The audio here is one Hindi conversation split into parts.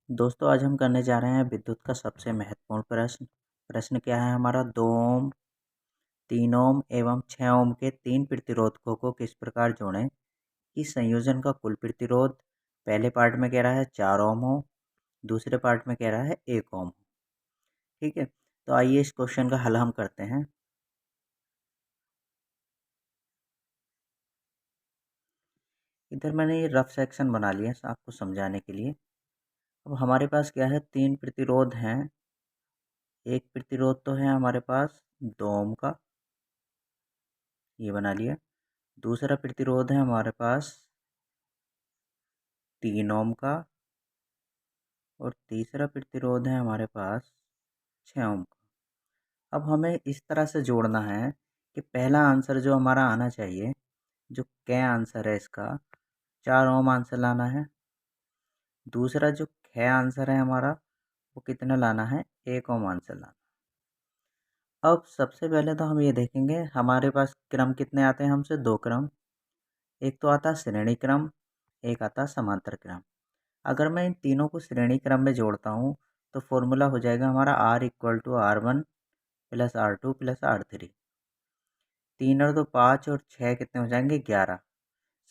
दोस्तों आज हम करने जा रहे हैं विद्युत का सबसे महत्वपूर्ण प्रश्न क्या है हमारा 2 ओम 3 ओम एवं 6 ओम के 3 प्रतिरोधकों को किस प्रकार जोड़ें कि संयोजन का कुल प्रतिरोध पहले पार्ट में कह रहा है 4 ओम हो, दूसरे पार्ट में कह रहा है 1 ओम हो। ठीक है, तो आइए इस क्वेश्चन का हल हम करते हैं। इधर मैंने ये रफ सेक्शन बना लिया है आपको समझाने के लिए। अब हमारे पास क्या है 3 प्रतिरोध हैं। एक प्रतिरोध तो है हमारे पास 2 ओम का, ये बना लिया। दूसरा प्रतिरोध है हमारे पास 3 ओम का और तीसरा प्रतिरोध है हमारे पास 6 ओम का। अब हमें इस तरह से जोड़ना है कि पहला आंसर जो हमारा आना चाहिए, जो कै आंसर है इसका 4 ओम आंसर लाना है। दूसरा जो ख आंसर है हमारा वो कितना लाना है 1 ओम आंसर लाना। अब सबसे पहले तो हम ये देखेंगे हमारे पास क्रम कितने आते हैं हमसे 2 क्रम। एक तो आता है श्रेणी क्रम, एक आता है समांतर क्रम। अगर मैं इन तीनों को श्रेणी क्रम में जोड़ता हूँ तो फॉर्मूला हो जाएगा हमारा R=R1 plus R2 plus R3। 3 और 2 5 और 6 कितने हो जाएंगे 11।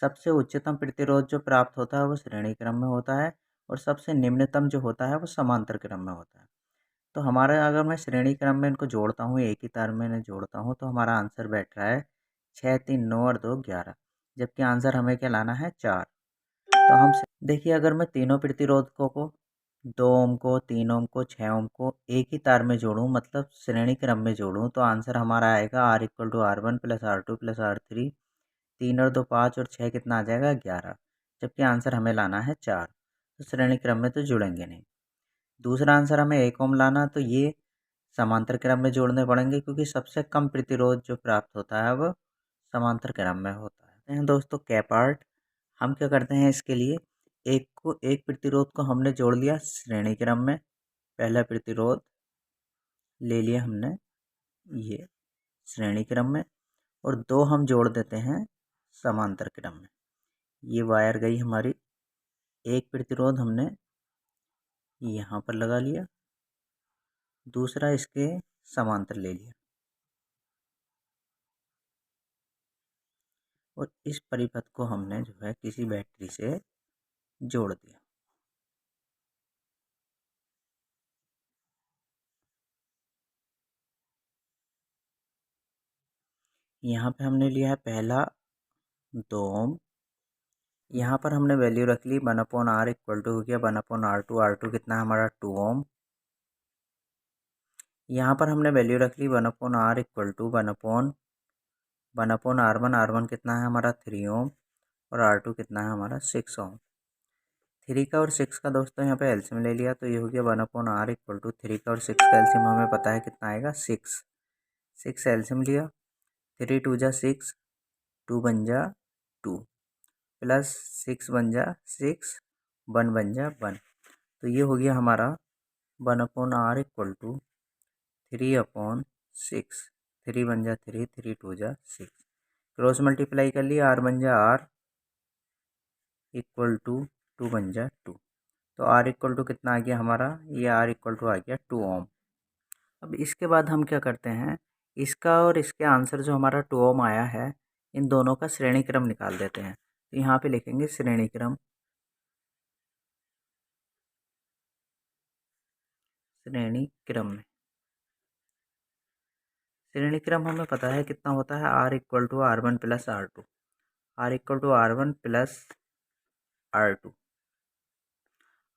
सबसे उच्चतम प्रतिरोध जो प्राप्त होता है वो श्रेणी क्रम में होता है और सबसे निम्नतम जो होता है वो समांतर क्रम में होता है। तो हमारा अगर मैं श्रेणी क्रम में इनको जोड़ता हूँ, एक ही तार में इन्हें जोड़ता हूँ तो हमारा आंसर बैठ रहा है 6 3 9 और 2 11, जबकि आंसर हमें क्या लाना है 4। तो हम देखिए अगर मैं तीनों प्रतिरोधकों को 2 ओम को 3 ओम को 6 ओम को एक ही तार में जोड़ूं, मतलब श्रेणी क्रम में जोड़ूं, तो आंसर हमारा आएगा R=R1 plus R2 plus R3। 3 और 2 5 और 6 कितना आ जाएगा 11, जबकि आंसर हमें लाना है 4। तो श्रेणी क्रम में तो जुड़ेंगे नहीं। दूसरा आंसर हमें 1 ओम लाना, तो ये समांतर क्रम में जोड़ने पड़ेंगे क्योंकि सबसे कम प्रतिरोध जो प्राप्त होता है वो समांतर क्रम में होता है। दोस्तों कै पार्ट हम क्या करते हैं इसके लिए, एक प्रतिरोध को हमने जोड़ लिया श्रेणी क्रम में, पहला प्रतिरोध ले लिया हमने ये श्रेणी क्रम में, और 2 हम जोड़ देते हैं समांतर क्रम में। ये वायर गई हमारी, एक प्रतिरोध हमने यहाँ पर लगा लिया, दूसरा इसके समांतर ले लिया और इस परिपथ को हमने जो है किसी बैटरी से जोड़ दिया। यहाँ पे हमने लिया है पहला 2 ओम। यहाँ पर हमने वैल्यू रख ली 1/R इक्वल टू हो गया 1/R2। R2 कितना है हमारा 2 ओम। यहाँ पर हमने वैल्यू रख ली 1/R equal to 1/R1। R1 कितना है हमारा 3 ओम और R2 कितना है हमारा 6 ओम। 3 का और 6 का दोस्तों यहाँ पे एलसीएम ले लिया तो ये हो गया 1/R इक्वल टू 3 का और 6 का एलसीएम हमें पता है कितना आएगा 6। 6 एलसीएम लिया, 3 2 जा 6, 2 बन जा 2 प्लस 6 बन जा 6, 1 बन जा 1। तो ये हो गया हमारा 1/R इक्वल टू 3/6। 3 बन जा 3, 3 2 जा 6। क्रॉस मल्टीप्लाई कर लिया, R बन जा R इक्वल टू 2 बन जा 2। तो R इक्वल टू कितना आ गया हमारा, ये R इक्वल टू आ गया 2 ओम। अब इसके बाद हम क्या करते हैं, इसका और इसके आंसर जो हमारा 2 ओम आया है इन दोनों का श्रेणी क्रम निकाल देते हैं। तो यहाँ पे लिखेंगे श्रेणी क्रम। श्रेणी क्रम में श्रेणी क्रम हमें पता है कितना होता है, R=R1 plus R2। R=R1 plus R2।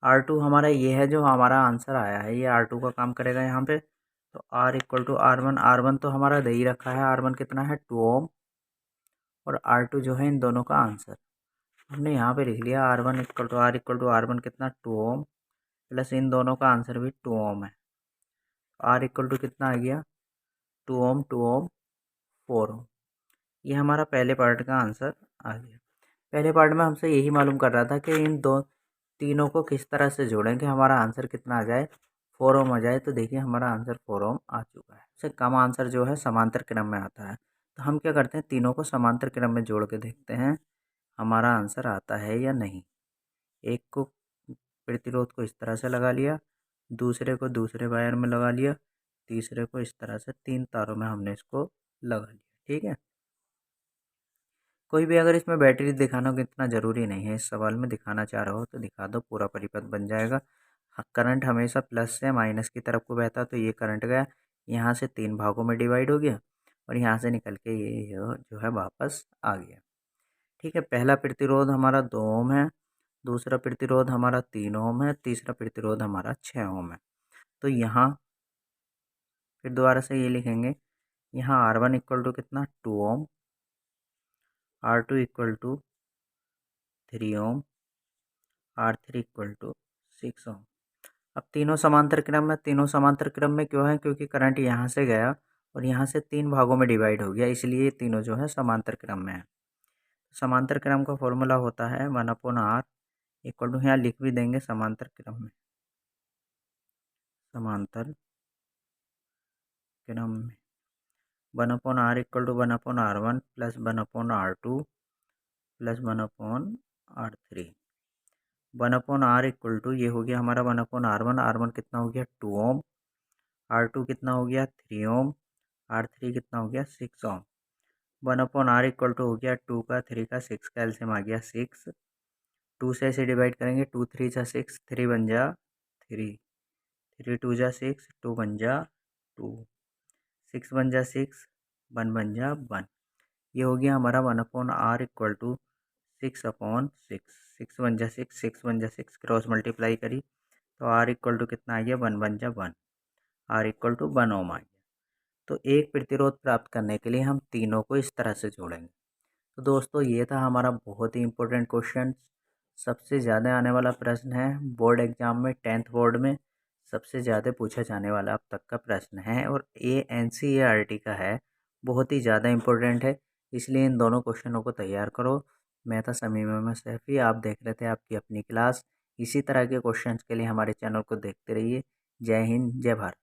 R2 हमारा ये है जो हमारा आंसर आया है, ये R2 का काम करेगा यहाँ पे। तो R=R1। R1 तो हमारा दे ही रखा है, R1 कितना है 2 ओम और R2 जो है इन दोनों का आंसर हमने यहाँ पे लिख लिया। R=R1 कितना 2 ओम प्लस इन दोनों का आंसर भी 2 ओम है। R= कितना आ गया 2 ओम 2 ओम 4 ओम। ये हमारा पहले पार्ट का आंसर आ गया। पहले पार्ट में हमसे यही मालूम कर रहा था कि इन दो तीनों को किस तरह से जोड़ें कि हमारा आंसर कितना आ जाए 4 ओम आ जाए। तो देखिए हमारा आंसर 4 ओम आ चुका है। इससे कम आंसर जो है समांतर क्रम में आता है। तो हम क्या करते हैं, तीनों को समांतर क्रम में जोड़ के देखते हैं हमारा आंसर आता है या नहीं। एक को प्रतिरोध को इस तरह से लगा लिया, दूसरे को दूसरे वायर में लगा लिया, तीसरे को इस तरह से 3 तारों में हमने इसको लगा लिया। ठीक है, कोई भी अगर इसमें बैटरी दिखाना हो इतना ज़रूरी नहीं है, इस सवाल में दिखाना चाह रहा हो तो दिखा दो, पूरा परिपथ बन जाएगा। करंट हमेशा प्लस से माइनस की तरफ को बहता, तो ये करंट गया यहाँ से 3 भागों में डिवाइड हो गया और यहाँ से निकल के ये जो है वापस आ गया। ठीक है, पहला प्रतिरोध हमारा 2 ओम है, दूसरा प्रतिरोध हमारा 3 ओम है, तीसरा प्रतिरोध हमारा 6 ओम है। तो यहाँ फिर दोबारा से ये लिखेंगे, यहाँ R1 इक्वल टू कितना 2 ohm, R2 equal to 3 ohm, R3 equal to 6 ohm. अब तीनों समांतर क्रम में क्यों है, क्योंकि करंट यहाँ से गया और यहाँ से 3 भागों में डिवाइड हो गया, इसलिए ये तीनों जो है समांतर क्रम में है। समांतर क्रम का फॉर्मूला होता है 1/R इक्वल टू, यहाँ लिख भी देंगे समांतर क्रम में, समांतर क्रम में 1/R equal to 1/R1 plus 1/R2 plus 1/R3। 1/R equal to ये हो गया हमारा 1/R1, R1 कितना हो गया 2 ओम, R2 कितना हो गया 3 ओम, R3 कितना हो गया 6 ओम। 1/R इक्वल टू हो गया 2 का 3 का 6 का एलसीएम आ गया 6, 2 से ऐसे डिवाइड करेंगे, 2 3 जा 6, 3 बन जा 3, 3 2 जा 6, 2 बन जा 2, 6 बन जा 6, 1 बन जा 1। ये हो गया हमारा 1/R इक्वल टू 6/6, 6 बन जा 6, 6 बन जा 6, क्रॉस मल्टीप्लाई करी तो R इक्वल टू कितना आ गया 1 बन जा 1, R इक्वल टू 1 ओम आ गया। तो एक प्रतिरोध प्राप्त करने के लिए हम तीनों को इस तरह से जोड़ेंगे। तो दोस्तों ये था हमारा बहुत ही इम्पोर्टेंट क्वेश्चन, सबसे ज़्यादा आने वाला प्रश्न है बोर्ड एग्जाम में, 10th बोर्ड में सबसे ज़्यादा पूछा जाने वाला अब तक का प्रश्न है और ये NCERT का है, बहुत ही ज़्यादा इम्पोर्टेंट है, इसलिए इन दोनों क्वेश्चनों को तैयार करो। मैं था समीम अहमद सैफी, आप देख रहे थे आपकी अपनी क्लास। इसी तरह के क्वेश्चंस के लिए हमारे चैनल को देखते रहिए। जय हिंद, जय भारत।